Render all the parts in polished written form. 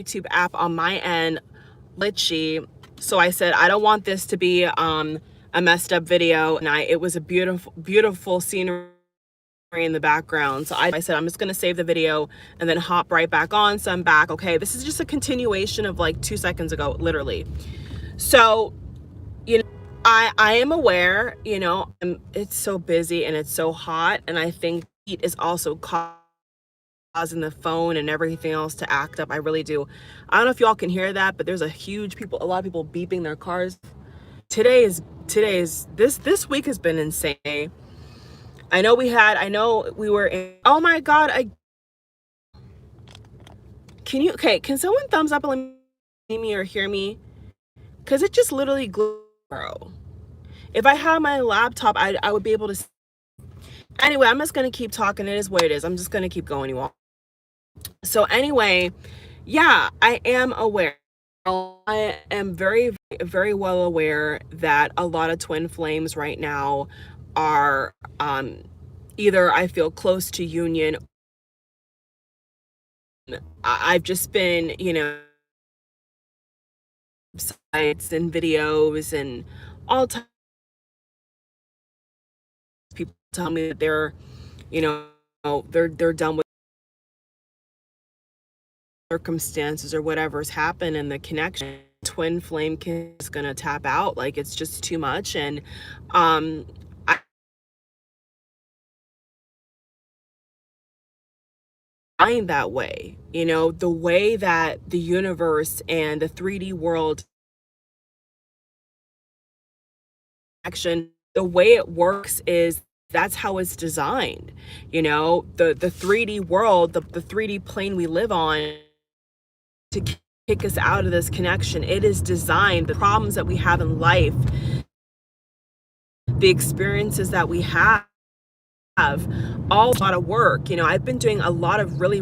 YouTube app on my end glitchy. So I said, I don't want this to be a messed up video. And it was a beautiful scenery in the background. So I said, I'm just going to save the video and then hop right back on. So I'm back. Okay, this is just a continuation of like 2 seconds ago, literally. So, you know, I am aware, you know, it's so busy and it's so hot. And I think heat is also causing the phone and everything else to act up. I really do. I don't know if y'all can hear that, but there's a lot of people beeping their cars. This week has been insane. I know we were in, oh my God, can someone thumbs up and let me see me or hear me? Cause it just literally bro. If I had my laptop, I would be able to. Anyway, I'm just gonna keep talking. It is what it is. I'm just gonna keep going, you all. So anyway, yeah, I am aware. I am very, very well aware that a lot of twin flames right now are either I feel close to union. I've just been, you know, sites and videos and all types of people tell me that they're, you know, they're done with circumstances or whatever's happened, and the connection twin flame is gonna tap out. Like, it's just too much. And I find that way, you know, the way that the universe and the 3D world action, the way it works is that's how it's designed. You know, the 3D world, the 3D plane we live on, to kick us out of this connection. It is designed, the problems that we have in life, the experiences that we have, all a lot of work. You know, I've been doing a lot of really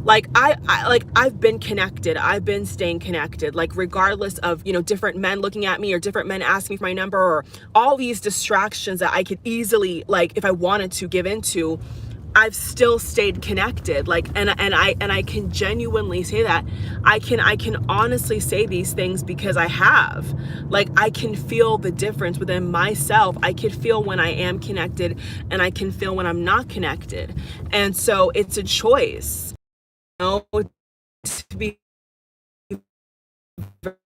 like I've been connected. I've been staying connected, like regardless of, you know, different men looking at me or different men asking me for my number or all these distractions that I could easily, like, if I wanted to give into, I've still stayed connected. Like, and I can genuinely say that. I can honestly say these things because I have. Like, I can feel the difference within myself. I can feel when I am connected and I can feel when I'm not connected. And so it's a choice, you know, to be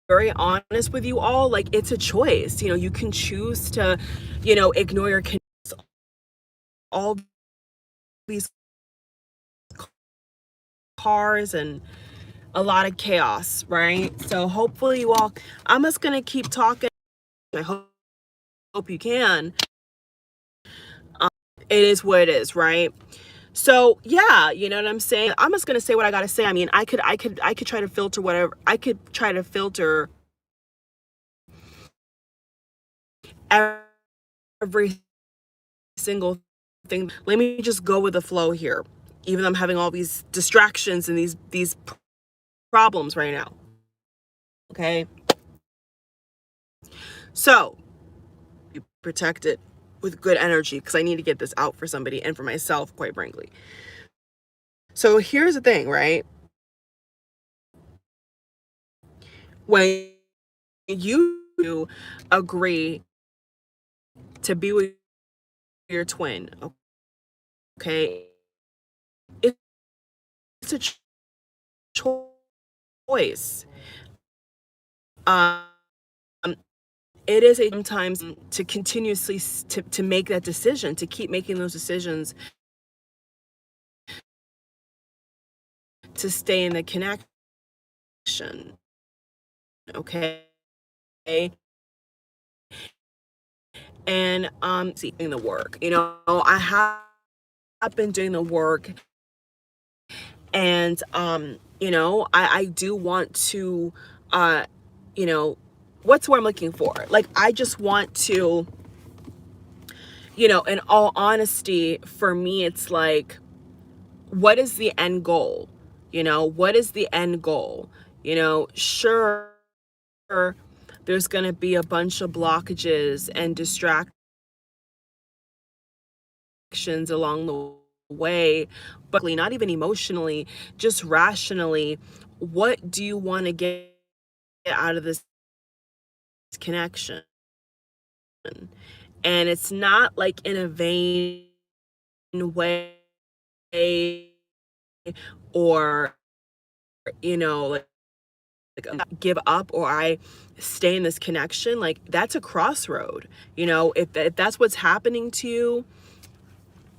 very honest with you all. Like, it's a choice. You know, you can choose to, you know, ignore your all these cars and a lot of chaos, right? So hopefully you all, I'm just gonna keep talking. I hope you can. It is what it is, right? So yeah, you know what I'm saying? I'm just gonna say what I gotta say. I mean, I could try to filter whatever. I could try to filter every single thing. Let me just go with the flow here, even though I'm having all these distractions and these problems right now. Okay, so be protected with good energy, because I need to get this out for somebody and for myself, quite frankly. So here's the thing, right? When you agree to be with your twin, okay, it's a choice. Um, it is a sometimes to continuously to make that decision, to keep making those decisions, to stay in the connection, okay? And doing the work. You know, I have been doing the work, and you know, I do want to you know, what's what I'm looking for? Like, I just want to, you know, in all honesty, for me, it's like, what is the end goal? You know, what is the end goal? You know, sure, there's going to be a bunch of blockages and distractions along the way, but not even emotionally, just rationally, what do you want to get out of this connection? And it's not like in a vain way, or, give up, or I stay in this connection. Like, that's a crossroad. If that's what's happening to you,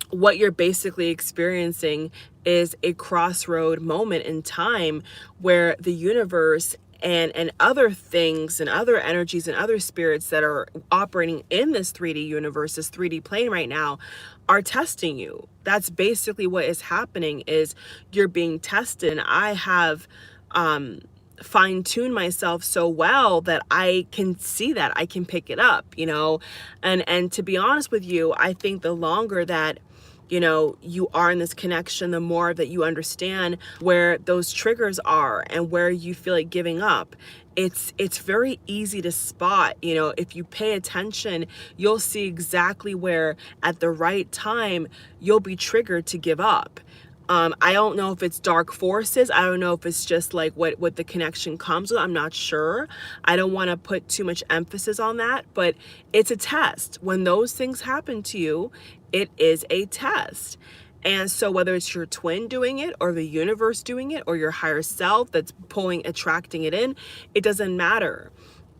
what you're basically experiencing is a crossroad moment in time where the universe and other things and other energies and other spirits that are operating in this 3D universe, this 3D plane right now, are testing you. That's basically what is happening, is you're being tested. And I have fine-tune myself so well that I can see that, I can pick it up, and to be honest with you, I think the longer that you are in this connection, the more that you understand where those triggers are and where you feel like giving up. It's very easy to spot. If you pay attention, you'll see exactly where at the right time you'll be triggered to give up. I don't know if it's dark forces. I don't know if it's just like what the connection comes with. I'm not sure. I don't want to put too much emphasis on that, but it's a test. When those things happen to you, it is a test. And so whether it's your twin doing it, or the universe doing it, or your higher self that's attracting it in, it doesn't matter.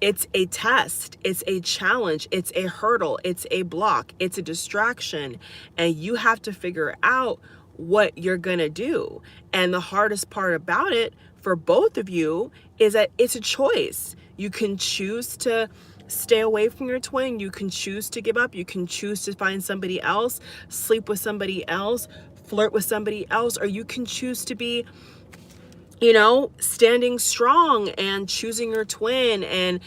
It's a test, it's a challenge, it's a hurdle, it's a block, it's a distraction, and you have to figure out what you're gonna do. And the hardest part about it for both of you is that it's a choice. You can choose to stay away from your twin, you can choose to give up, you can choose to find somebody else, sleep with somebody else, flirt with somebody else, or you can choose to be standing strong and choosing your twin and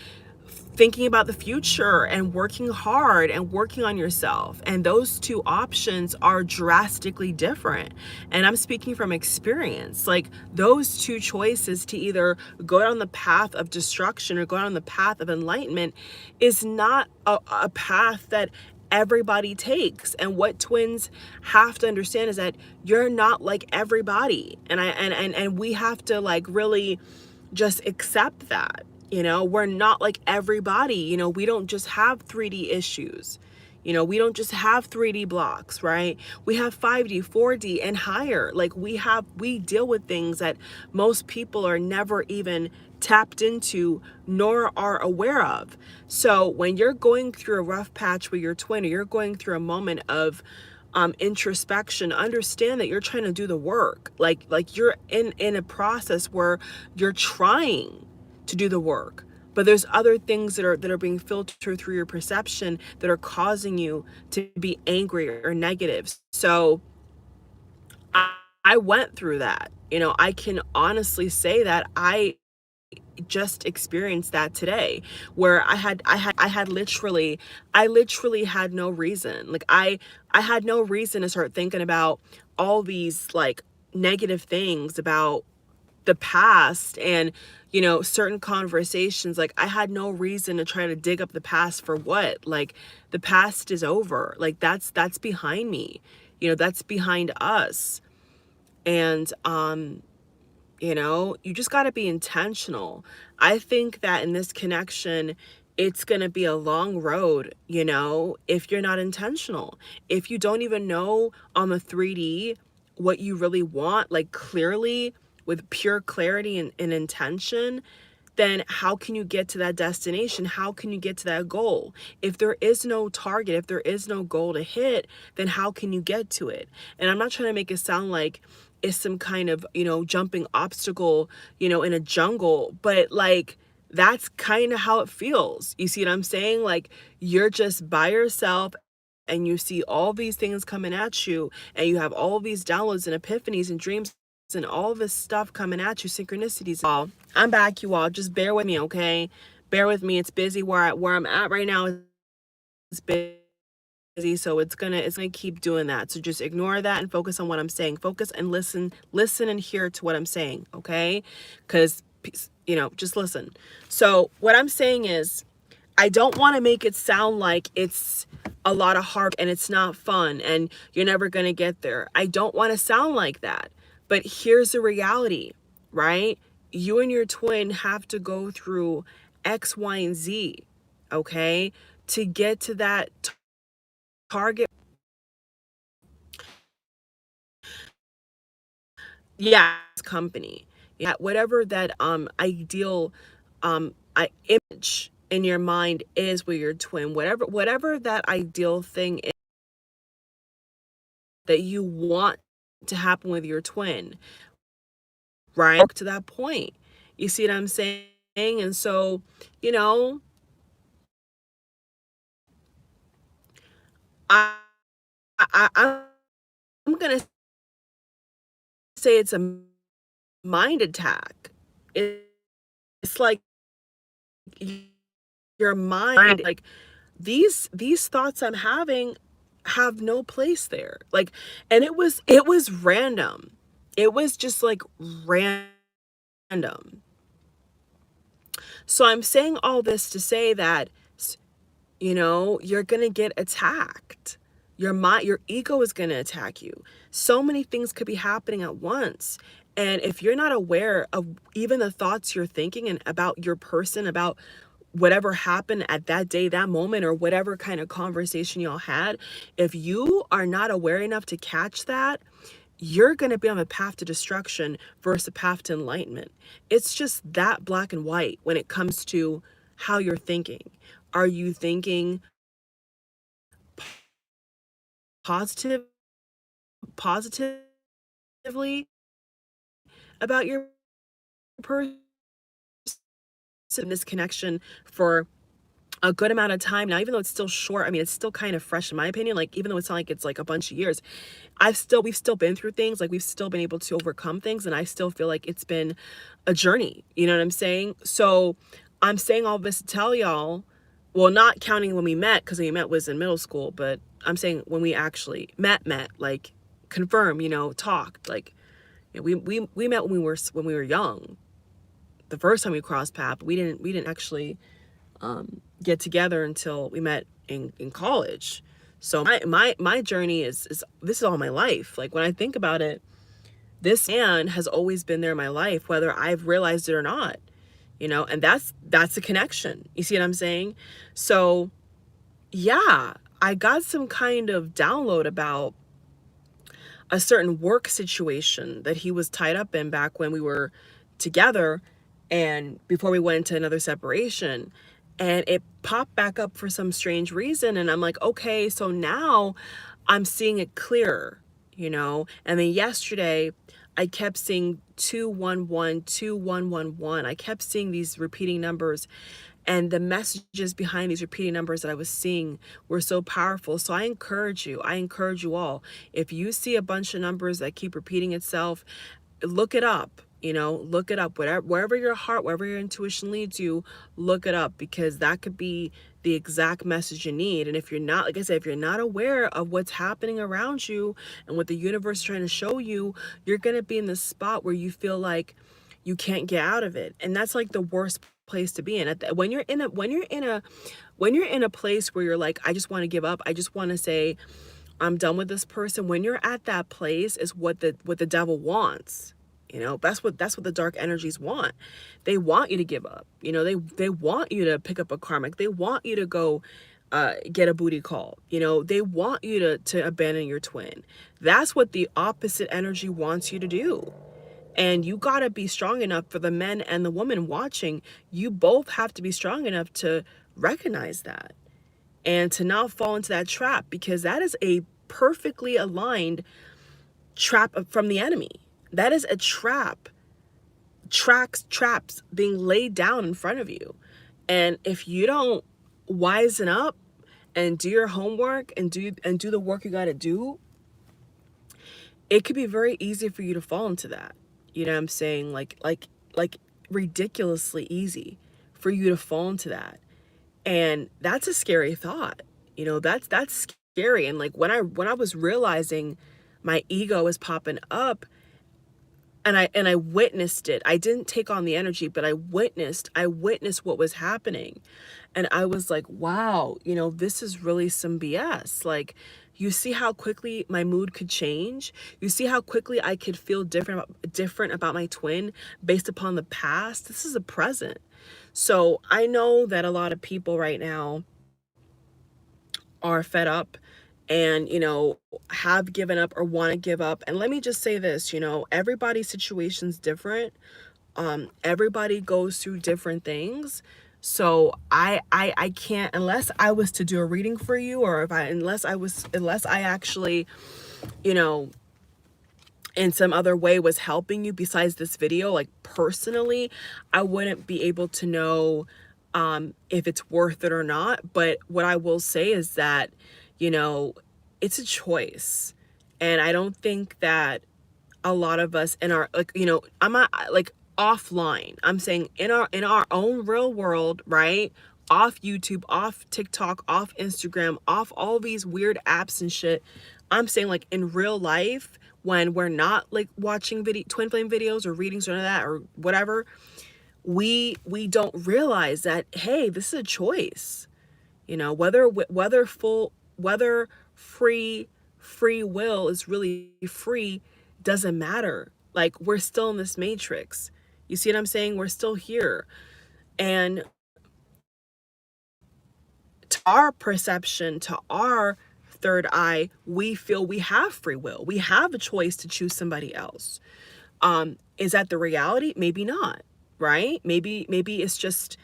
thinking about the future and working hard and working on yourself. And those two options are drastically different. And I'm speaking from experience. Like, those two choices, to either go down the path of destruction or go down the path of enlightenment, is not a path that everybody takes. And what twins have to understand is that you're not like everybody. And we have to really just accept that. We're not like everybody. We don't just have 3D issues. We don't just have 3D blocks, right? We have 5D, 4D, and higher. Like, we deal with things that most people are never even tapped into nor are aware of. So when you're going through a rough patch with your twin, or you're going through a moment of introspection, understand that you're trying to do the work. Like you're in a process where you're trying to do the work, but there's other things that are being filtered through your perception that are causing you to be angry or negative. So I went through that. I can honestly say that I just experienced that today, where I literally had no reason. Like, I had no reason to start thinking about all these negative things about the past, and certain conversations. Like, I had no reason to try to dig up the past. For what? Like, the past is over. Like, that's behind me. That's behind us. And you just got to be intentional. I think that in this connection, it's going to be a long road, if you're not intentional. If you don't even know on the 3D what you really want, like clearly, with pure clarity and intention, then how can you get to that destination? How can you get to that goal? If there is no target, if there is no goal to hit, then how can you get to it? And I'm not trying to make it sound like it's some kind of, jumping obstacle, in a jungle, but that's kind of how it feels. You see what I'm saying? Like, you're just by yourself, and you see all these things coming at you, and you have all these downloads and epiphanies and dreams and all this stuff coming at you, synchronicities. I'm back, you all. Just bear with me, okay? Bear with me. It's busy where I'm at right now. It's busy, so it's gonna keep doing that. So just ignore that and focus on what I'm saying. Focus and listen and hear to what I'm saying, okay? Because just listen. So what I'm saying is, I don't want to make it sound like it's a lot of hard and it's not fun and you're never going to get there. I don't want to sound like that. But here's the reality, right? you and your twin have to go through X, Y, and Z, okay, to get to that target. Yeah, company. Yeah, whatever that ideal image in your mind is with your twin, whatever that ideal thing is that you want to happen with your twin, right? To that point. You see what I'm saying? And so, you know, I, I'm gonna say it's a mind attack. It's like your mind, like these thoughts I'm having have no place there. Like, and it was random. It was just like random. So I'm saying all this to say that, you're going to get attacked. Your ego is going to attack you. So many things could be happening at once. And if you're not aware of even the thoughts you're thinking and about your person, about whatever happened at that day, that moment, or whatever kind of conversation y'all had, if you are not aware enough to catch that, you're going to be on a path to destruction versus a path to enlightenment. It's just that black and white when it comes to how you're thinking. Are you thinking positive, positively about your person, this connection for a good amount of time now, even though it's still short? I mean, it's still kind of fresh in my opinion. Like, even though it's not like it's like a bunch of years, we've still been through things. Like, we've still been able to overcome things, and I still feel like it's been a journey. You know what I'm saying? So I'm saying all this to tell y'all, well, not counting when we met, because when we met was in middle school, but I'm saying when we actually met, like, confirm, talked, like, we met when we were young. The first time we crossed paths, we didn't actually get together until we met in college. So my journey is this is all my life. Like, when I think about it, this man has always been there in my life, whether I've realized it or not. And that's a connection. You see what I'm saying? So yeah, I got some kind of download about a certain work situation that he was tied up in back when we were together and before we went into another separation. And it popped back up for some strange reason. And I'm like, okay, so now I'm seeing it clearer. And then yesterday, I kept seeing 211, 2111. I kept seeing these repeating numbers, and the messages behind these repeating numbers that I was seeing were so powerful. So I encourage you all, if you see a bunch of numbers that keep repeating itself, look it up. Look it up. Wherever your heart, wherever your intuition leads you, look it up, because that could be the exact message you need. And if you're not, like I said, if you're not aware of what's happening around you and what the universe is trying to show you, you're going to be in this spot where you feel like you can't get out of it. And that's like the worst place to be in. When you're in a place where you're like, I just want to give up, I just want to say I'm done with this person. When you're at that place is what the devil wants. That's what the dark energies want. They want you to give up. They want you to pick up a karmic. They want you to go get a booty call. They want you to abandon your twin. That's what the opposite energy wants you to do. And you got to be strong enough, for the men and the women watching, you both have to be strong enough to recognize that and to not fall into that trap, because that is a perfectly aligned trap from the enemy. That is a traps being laid down in front of you. And if you don't wisen up and do your homework and do the work you got to do, it could be very easy for you to fall into that. You know what I'm saying? Like ridiculously easy for you to fall into that. And that's a scary thought. That's scary. And like when I was realizing my ego was popping up, and I witnessed it. I didn't take on the energy, but I witnessed what was happening. And I was like, wow, this is really some BS. Like, You see how quickly my mood could change? You see how quickly I could feel different about my twin based upon the past? This is the present. So I know that a lot of people right now are fed up and, have given up or want to give up. And let me just say this, everybody's situation's different. Everybody goes through different things. So I can't, unless I was to do a reading for you, or unless I actually, you know, in some other way was helping you besides this video, like personally, I wouldn't be able to know if it's worth it or not. But what I will say is that, it's a choice. And I don't think that a lot of us in our, like, I'm not like offline, I'm saying in our own real world, right? Off YouTube, off TikTok, off Instagram, off all these weird apps and shit. I'm saying, like, in real life, when we're not like watching twin flame videos or readings or none of that or whatever, we don't realize that, hey, this is a choice. Whether free will is really free doesn't matter. Like, we're still in this matrix. You see what I'm saying? We're still here. And to our perception, to our third eye, we feel we have free will. We have a choice to choose somebody else. Is that the reality? Maybe not, right? Maybe it's just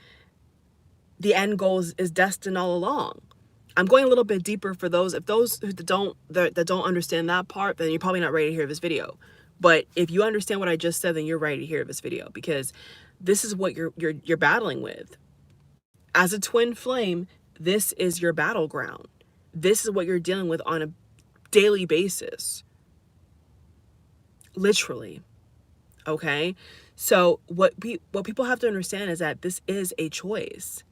the end goal is destined all along. I'm going a little bit deeper for those. If those that don't understand that part, then you're probably not ready to hear this video. But if you understand what I just said, then you're ready to hear this video, because this is what you're battling with. As a twin flame, this is your battleground. This is what you're dealing with on a daily basis. Literally. Okay? So what people have to understand is that this is a choice.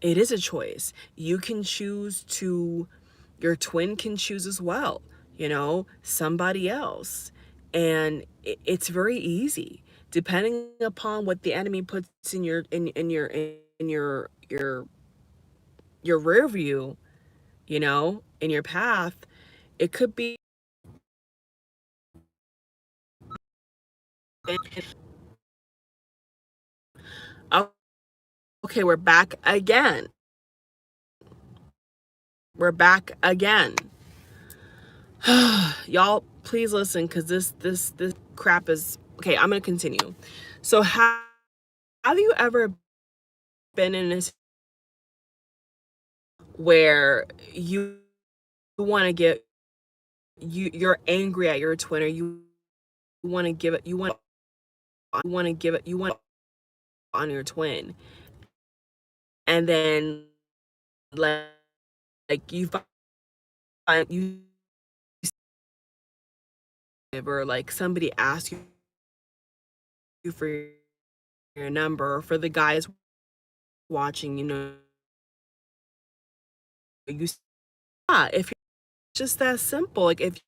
It is a choice. You can choose to, your twin can choose as well, somebody else. And it's very easy, depending upon what the enemy puts in your rear view, in your path. It could be, okay, we're back again. We're back again. Y'all, please listen, because this crap is okay. I'm gonna continue. So have you ever been in a where you want to get you're angry at your twin, or you want to give it you want to give it you want on your twin, and then like you find you or like somebody asks you for your number, or for the guys watching, you if you're just that simple, like, if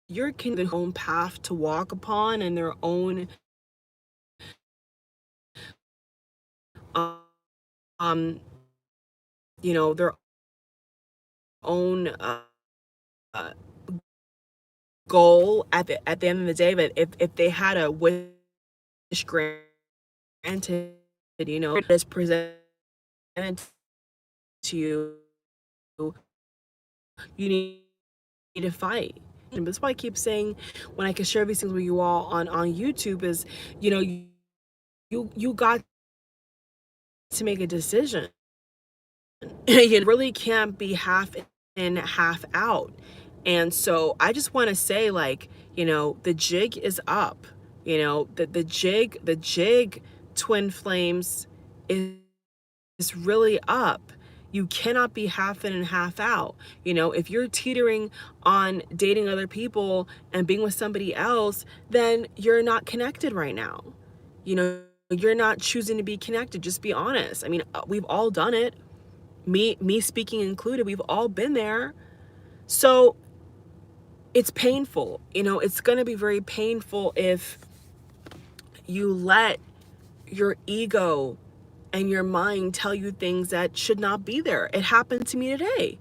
you're their own path to walk upon, and their own um their own uh, goal at the end of the day. But if they had a wish granted, it is presented to you, you need to fight. And that's why I keep saying, when I can share these things with you all on YouTube, is, you got to make a decision. You really can't be half in, half out. And so I just want to say, like, the jig is up. The jig, twin flames, is really up. You cannot be half in and half out. If you're teetering on dating other people and being with somebody else, then you're not connected right now. You're not choosing to be connected. Just be honest. I mean, we've all done it. Me speaking included. We've all been there. So it's painful. It's going to be very painful if you let your ego and your mind tell you things that should not be there. It happened to me today.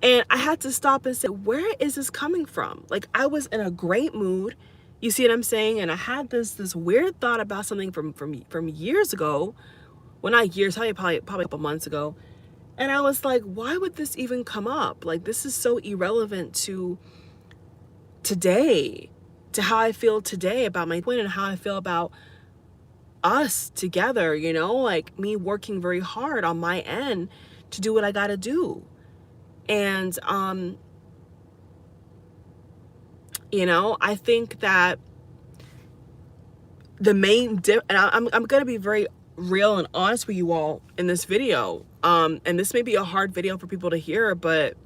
And I had to stop and say, where is this coming from? Like, I was in a great mood. You see what I'm saying? And I had this weird thought about something from years ago. Well, not years, probably a couple months ago. And I was like, why would this even come up? Like, this is so irrelevant to today, to how I feel today about my twin and how I feel about us together, you know, like me working very hard on my end to do what I got to do. And, you know, I think that the main and I'm going to be very real and honest with you all in this video. And this may be a hard video for people to hear, but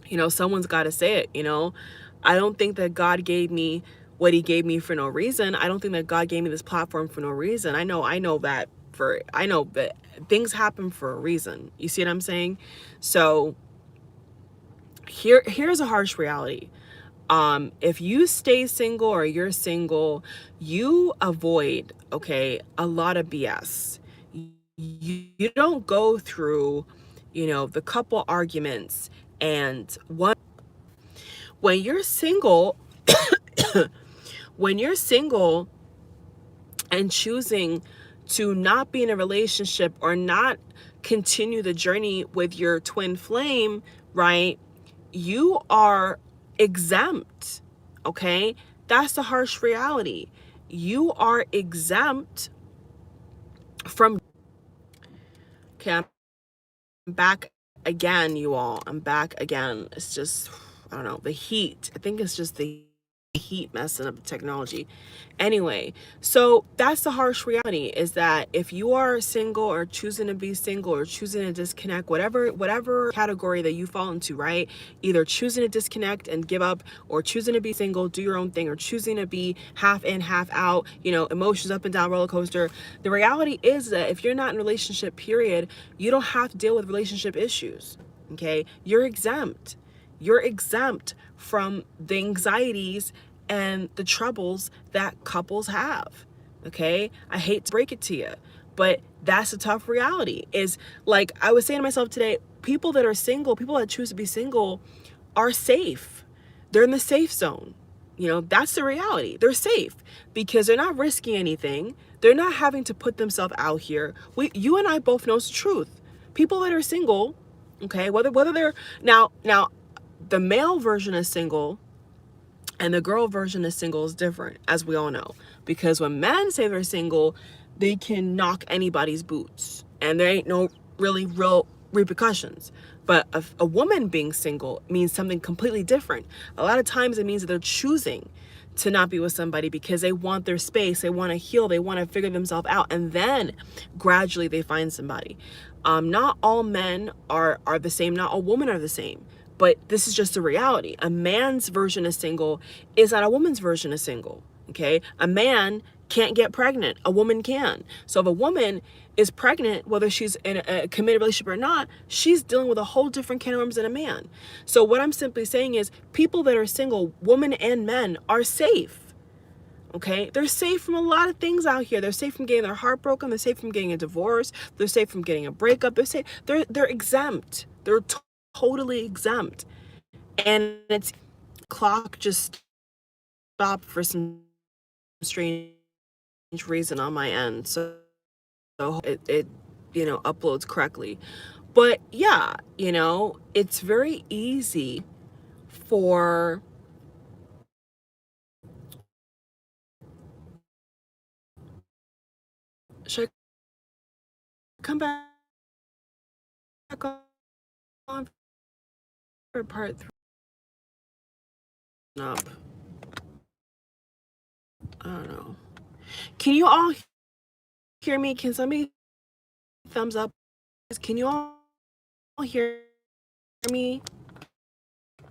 you know, someone's got to say it, you know. I don't think that God gave me what he gave me for no reason. I don't think that God gave me this platform for no reason. I know that things happen for a reason. You see what I'm saying? So here's a harsh reality. If you stay single or you're single, you avoid, okay, a lot of BS. You don't go through, you know, the couple arguments and when you're single, when you're single and choosing to not be in a relationship or not continue the journey with your twin flame, right? You are exempt, okay? That's the harsh reality. You are exempt from, okay, I'm back again, you all. I'm back again. It's just, I don't know, the heat. I think it's just the heat messing up the technology. Anyway, so that's the harsh reality, is that if you are single or choosing to be single or choosing to disconnect, whatever category that you fall into, right? Either choosing to disconnect and give up, or choosing to be single, do your own thing, or choosing to be half in, half out, you know, emotions up and down roller coaster. The reality is that if you're not in a relationship, period, you don't have to deal with relationship issues. Okay? You're exempt. You're exempt from the anxieties and the troubles that couples have. Okay? I hate to break it to you, but that's a tough reality. Is like I was saying to myself today, people that are single, people that choose to be single are safe. They're in the safe zone. You know, that's the reality. They're safe because they're not risking anything. They're not having to put themselves out here. You and I both know the truth. People that are single, okay, whether they're now the male version is single and the girl version is single is different, as we all know. Because when men say they're single, they can knock anybody's boots and there ain't no really real repercussions. But a woman being single means something completely different. A lot of times it means that they're choosing to not be with somebody because they want their space, they want to heal, they want to figure themselves out, and then gradually they find somebody. Not all men are the same, not all women are the same. But this is just a reality. A man's version of single is not a woman's version of single, okay? A man can't get pregnant. A woman can. So if a woman is pregnant, whether she's in a committed relationship or not, she's dealing with a whole different can of worms than a man. So what I'm simply saying is people that are single, women and men, are safe. Okay, they're safe from a lot of things out here. They're safe from getting their heart broken. They're safe from getting a divorce. They're safe from getting a breakup. They're safe. They're exempt. They're totally exempt. And it's clock just stopped for some strange reason on my end. So it you know, uploads correctly. But yeah, you know, it's very easy for should I come back on for part 3? Up. I don't know. Can you all hear me? Can somebody thumbs up? Can you all hear me?